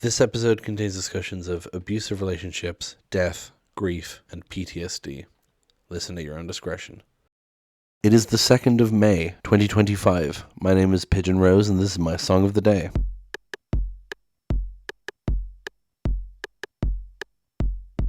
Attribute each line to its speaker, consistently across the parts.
Speaker 1: This episode contains discussions of abusive relationships, death, grief, and PTSD. Listen at your own discretion. It is the 2nd of May, 2025. My name is Pigeon Rose, and this is my song of the day.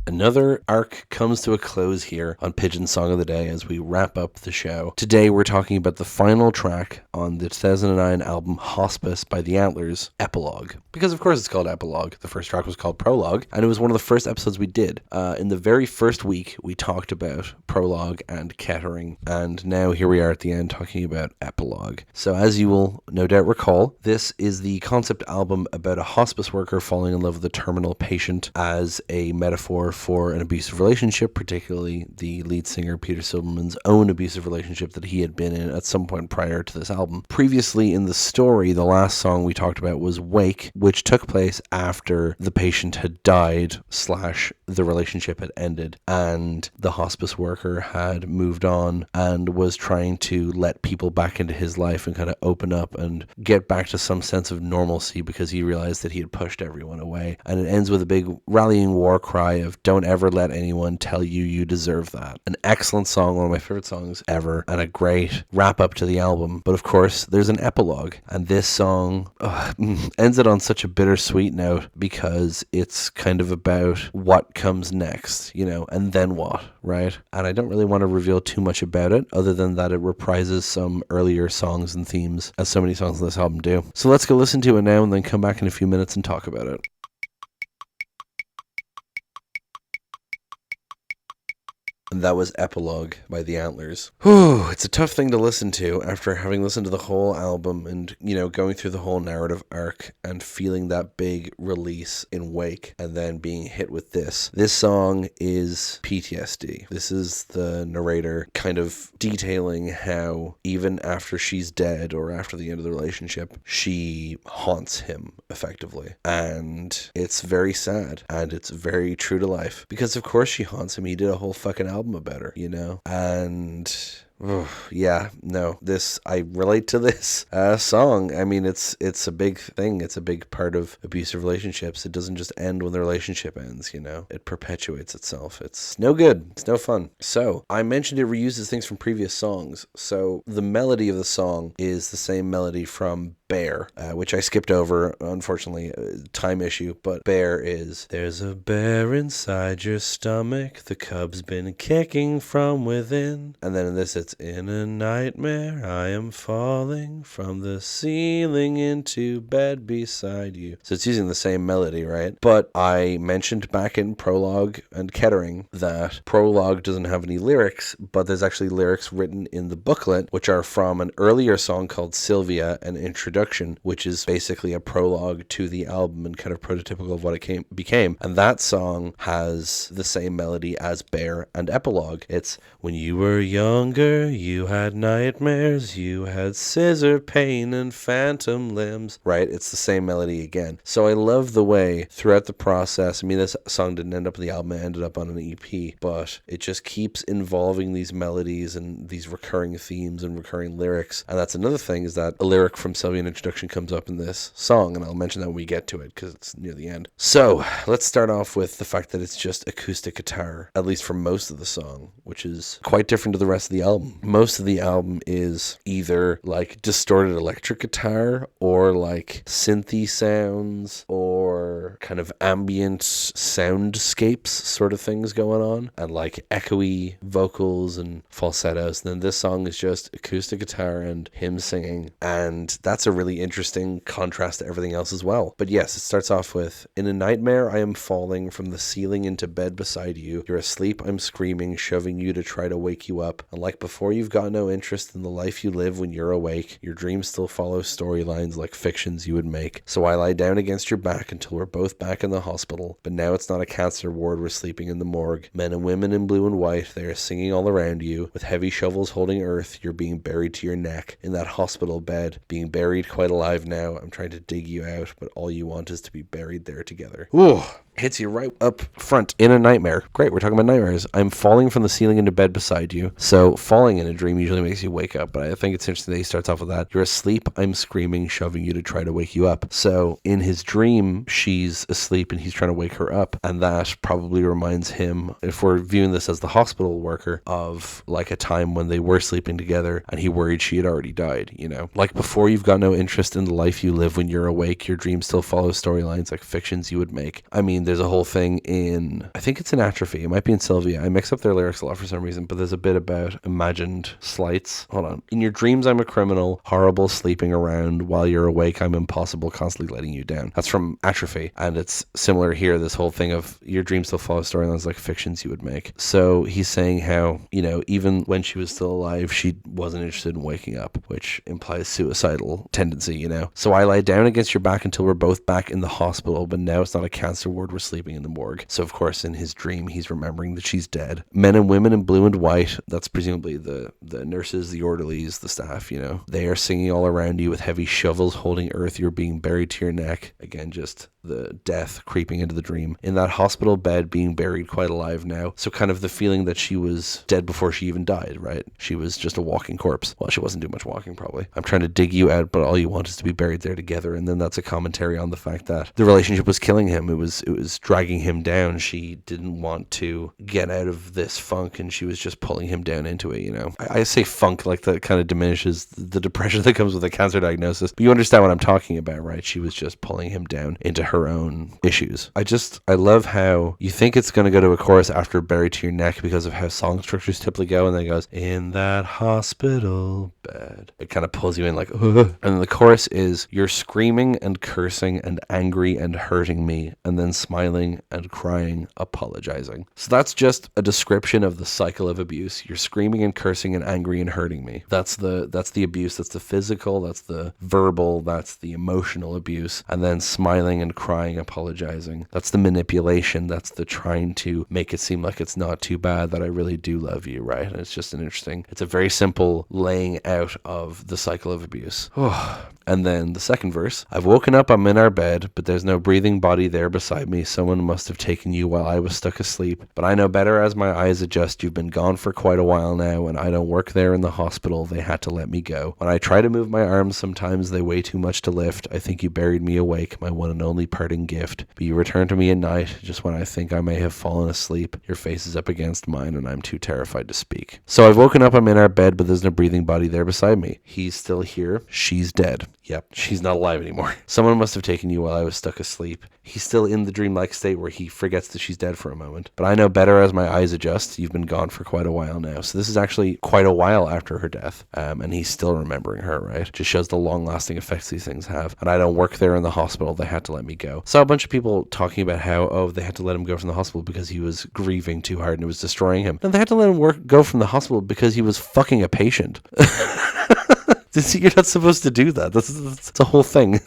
Speaker 1: Another arc comes to a close here on Pigeon's Song of the Day as we wrap up the show. Today we're talking about the final track on the 2009 album Hospice by the Antlers, Epilogue. Because of course it's called Epilogue. The first track was called Prologue, and it was one of the first episodes we did. In the very first week, we talked about Prologue and Kettering, and now here we are at the end talking about Epilogue. So as you will no doubt recall, this is the concept album about a hospice worker falling in love with a terminal patient as a metaphor for an abusive relationship, particularly the lead singer Peter Silberman's own abusive relationship that he had been in at some point prior to this album. Previously in the story, the last song we talked about was Wake, which took place after the patient had died / the relationship had ended, and the hospice worker had moved on and was trying to let people back into his life and kind of open up and get back to some sense of normalcy because he realized that he had pushed everyone away. And it ends with a big rallying war cry of don't ever let anyone tell you you deserve that. An excellent song, one of my favorite songs ever, and a great wrap up to the album. But of course, there's an epilogue, and this song ends it on such a bittersweet note because it's kind of about what comes next, and then what, right? And I don't really want to reveal too much about it other than that it reprises some earlier songs and themes, as so many songs on this album do. So let's go listen to it now and then come back in a few minutes and talk about it. And that was Epilogue by the Antlers. Whew, it's a tough thing to listen to after having listened to the whole album and, going through the whole narrative arc and feeling that big release in Wake and then being hit with this. This song is PTSD. This is the narrator kind of detailing how even after she's dead or after the end of the relationship, she haunts him effectively. And it's very sad and it's very true to life because of course she haunts him. He did a whole fucking album about her, and I relate to this song. I mean, it's a big thing. It's a big part of abusive relationships. It doesn't just end when the relationship ends, it perpetuates itself. It's no good. It's no fun. So I mentioned it reuses things from previous songs. So the melody of the song is the same melody from Bear, which I skipped over, unfortunately, time issue, but Bear is, there's a bear inside your stomach, the cub's been kicking from within, and then in this it's, in a nightmare I am falling from the ceiling into bed beside you. So it's using the same melody, right? But I mentioned back in Prologue and Kettering that Prologue doesn't have any lyrics, but there's actually lyrics written in the booklet, which are from an earlier song called Sylvia, an introduction, which is basically a prologue to the album and kind of prototypical of what it became. And that song has the same melody as Bear and Epilogue. It's, when you were younger, you had nightmares, you had scissor pain and phantom limbs, right? It's the same melody again. So I love the way throughout the process, I mean, this song didn't end up on the album, it ended up on an EP, but it just keeps involving these melodies and these recurring themes and recurring lyrics. And that's another thing, is that a lyric from Sylvia Introduction comes up in this song, and I'll mention that when we get to it because it's near the end. So let's start off with the fact that it's just acoustic guitar, at least for most of the song, which is quite different to the rest of the album. Most of the album is either like distorted electric guitar or like synthy sounds or kind of ambient soundscapes sort of things going on, and like echoey vocals and falsettos. And then this song is just acoustic guitar and him singing, and that's a really interesting contrast to everything else as well. But yes, it starts off with, in a nightmare I am falling from the ceiling into bed beside you. You're asleep, I'm screaming, shoving you to try to wake you up. And like before, you've got no interest in the life you live when you're awake. Your dreams still follow storylines like fictions you would make. So I lie down against your back until we're both back in the hospital. But now it's not a cancer ward, we're sleeping in the morgue. Men and women in blue and white, they are singing all around you. With heavy shovels holding earth, you're being buried to your neck in that hospital bed, being buried quite alive now. I'm trying to dig you out, but all you want is to be buried there together. Ooh. hits you right up front in a nightmare. Great, we're talking about nightmares. I'm falling from the ceiling into bed beside you. So falling in a dream usually makes you wake up, but I think it's interesting that he starts off with that. You're asleep, I'm screaming, shoving you to try to wake you up. So in his dream, she's asleep and he's trying to wake her up. And that probably reminds him, if we're viewing this as the hospital worker, of like a time when they were sleeping together and he worried she had already died, you know? Like before you've got no interest in the life you live when you're awake, your dreams still follow storylines like fictions you would make. I mean, there's a whole thing in, I think it's in Atrophy, it might be in Sylvia. I mix up their lyrics a lot for some reason, but there's a bit about imagined slights. Hold on. In your dreams, I'm a criminal, horrible, sleeping around. While you're awake, I'm impossible, constantly letting you down. That's from Atrophy. And it's similar here, this whole thing of your dreams still follow storylines like fictions you would make. So he's saying how, you know, even when she was still alive, she wasn't interested in waking up, which implies suicidal tendency, you know. So I lie down against your back until we're both back in the hospital, but now it's not a cancer ward, we're sleeping in the morgue. So of course in his dream he's remembering that she's dead. Men and women in blue and white, that's presumably the nurses, the orderlies, the staff, you know, they are singing all around you with heavy shovels holding earth, you're being buried to your neck. Again, just the death creeping into the dream. In that hospital bed, being buried quite alive now. So kind of the feeling that she was dead before she even died, right? She was just a walking corpse. Well, she wasn't doing much walking probably. I'm trying to dig you out, but all you want is to be buried there together. And then that's a commentary on the fact that the relationship was killing him. It was dragging him down. She didn't want to get out of this funk and she was just pulling him down into it, you know. I say funk like that kind of diminishes the depression that comes with a cancer diagnosis, but you understand what I'm talking about, right? She was just pulling him down into her own issues. I love how you think it's going to go to a chorus after Buried to Your Neck because of how song structures typically go, and then it goes, in that hospital bed. It kind of pulls you in like, ugh. And then the chorus is, you're screaming and cursing and angry and hurting me, and then smiling and crying, apologizing. So that's just a description of the cycle of abuse. You're screaming and cursing and angry and hurting me. That's the abuse. That's the physical, that's the verbal, that's the emotional abuse, and then smiling and crying, apologizing. That's the manipulation. That's the trying to make it seem like it's not too bad, that I really do love you, right? And it's just it's a very simple laying out of the cycle of abuse. And then the second verse, I've woken up, I'm in our bed, but there's no breathing body there beside me. Someone must have taken you while I was stuck asleep. But I know better as my eyes adjust. You've been gone for quite a while now, and I don't work there in the hospital. They had to let me go. When I try to move my arms, sometimes they weigh too much to lift. I think you buried me awake, my one and only parting gift. But you return to me at night, just when I think I may have fallen asleep. Your face is up against mine, and I'm too terrified to speak. So I've woken up, I'm in our bed, but there's no breathing body there beside me. He's still here. She's dead. Yep, she's not alive anymore. Someone must have taken you while I was stuck asleep. He's still in the dreamlike state where he forgets that she's dead for a moment. But I know better as my eyes adjust. You've been gone for quite a while now. So this is actually quite a while after her death. And he's still remembering her, right? Just shows the long-lasting effects these things have. And I don't work there in the hospital. They had to let me go. Saw a bunch of people talking about how, they had to let him go from the hospital because he was grieving too hard and it was destroying him. No, they had to let him go from the hospital because he was fucking a patient. You're not supposed to do that. That's a whole thing.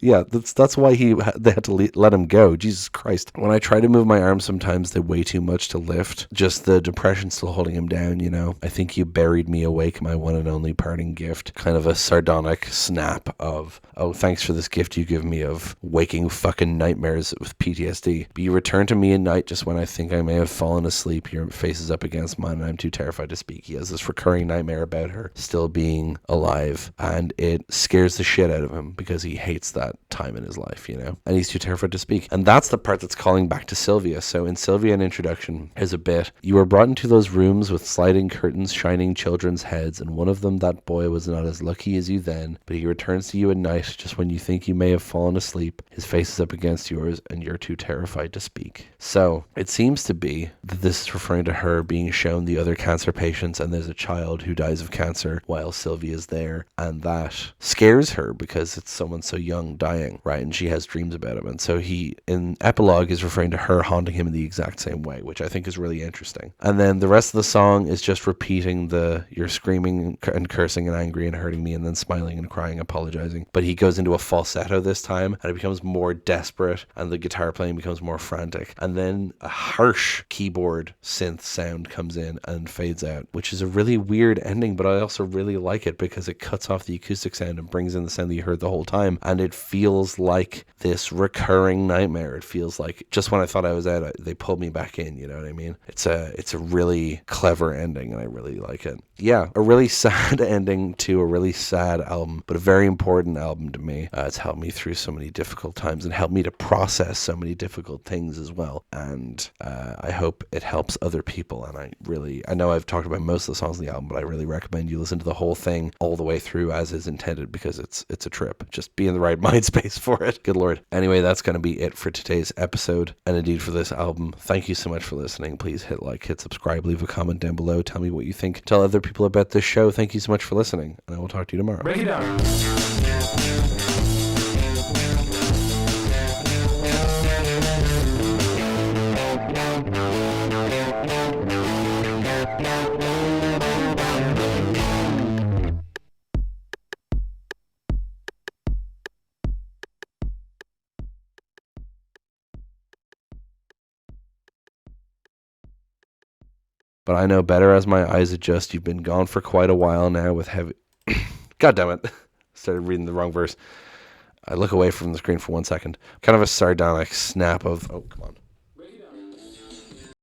Speaker 1: Yeah, that's why they had to let him go. Jesus Christ. When I try to move my arms, sometimes they weigh too much to lift. Just the depression still holding him down, you know. I think you buried me awake, my one and only parting gift. Kind of a sardonic snap of, thanks for this gift you give me of waking fucking nightmares with PTSD. But you return to me at night just when I think I may have fallen asleep. Your face is up against mine and I'm too terrified to speak. He has this recurring nightmare about her still being alive. And it scares the shit out of him because he hates that time in his life, you know, and he's too terrified to speak. And that's the part that's calling back to Sylvia. So in Sylvia, an introduction is a bit, you were brought into those rooms with sliding curtains, shining children's heads, and one of them, that boy, was not as lucky as you then, but he returns to you at night just when you think you may have fallen asleep. His face is up against yours and you're too terrified to speak. So it seems to be that this is referring to her being shown the other cancer patients, and there's a child who dies of cancer while Sylvia's there. And that scares her because it's someone so young dying, right? And she has dreams about him. And so he, in Epilogue, is referring to her haunting him in the exact same way, which I think is really interesting. And then the rest of the song is just repeating you're screaming and cursing and angry and hurting me and then smiling and crying, apologizing. But he goes into a falsetto this time and it becomes more desperate and the guitar playing becomes more frantic. And then a harsh keyboard synth sound comes in and fades out, which is a really weird ending, but I also really like it because it cuts off the acoustic sound and brings in the sound that you heard the whole time. And it feels like this recurring nightmare. It feels like just when I thought I was out, they pulled me back in, you know what I mean? It's a really clever ending, and I really like it. Yeah, a really sad ending to a really sad album, but a very important album to me. It's helped me through so many difficult times and helped me to process so many difficult things as well. And I hope it helps other people. And I know I've talked about most of the songs on the album, but I really recommend you listen to the whole thing all the way through as is intended, because it's a trip. Just be in the right mind space for it. Good Lord. Anyway, that's going to be it for today's episode, and indeed for this album. Thank you so much for listening. Please hit like, hit subscribe, leave a comment down below. Tell me what you think. Tell other people about this show. Thank you so much for listening, and I will talk to you tomorrow.
Speaker 2: Break it down.
Speaker 1: But I know better as my eyes adjust. You've been gone for quite a while now with heavy... God damn it. Started reading the wrong verse. I look away from the screen for 1 second. Kind of a sardonic snap of... Oh, come on.